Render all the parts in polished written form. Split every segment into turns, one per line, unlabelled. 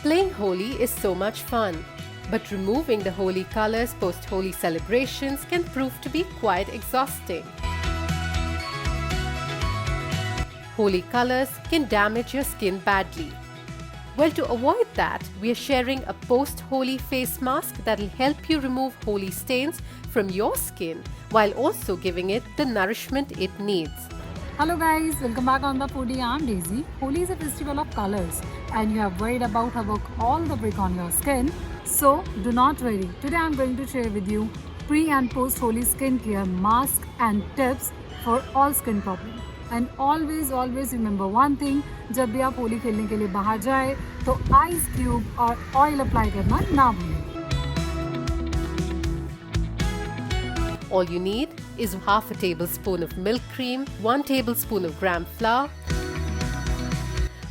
Playing Holi is so much fun, but removing the Holi colors post-Holi celebrations can prove to be quite exhausting. Holi colors can damage your skin badly. Well, to avoid that, we are sharing a post-Holi face mask that will help you remove Holi stains from your skin while also giving it the nourishment it needs.
Hello guys, welcome back on the Foodie. I'm Daisy. Holi is a festival of colors and you have worried about how all the brick on your skin. So do not worry. Today I'm going to share with you pre and post Holi skincare mask and tips for all skin problems. And always remember one thing, जब भी आप होली खेलने के लिए बाहर जाए तो ice cube और ऑयल अप्लाई करना ना भूलें.
All you need is half a tablespoon of milk cream, 1 tablespoon of gram flour,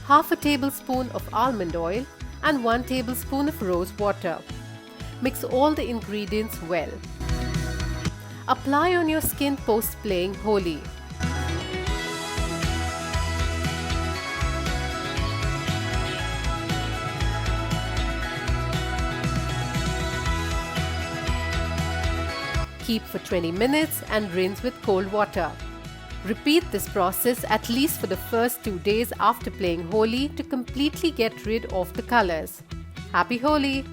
half a tablespoon of almond oil and 1 tablespoon of rose water. Mix all the ingredients well. Apply on your skin post playing Holi. Keep for 20 minutes and rinse with cold water. Repeat this process at least for the first 2 days after playing Holi to completely get rid of the colors. Happy Holi!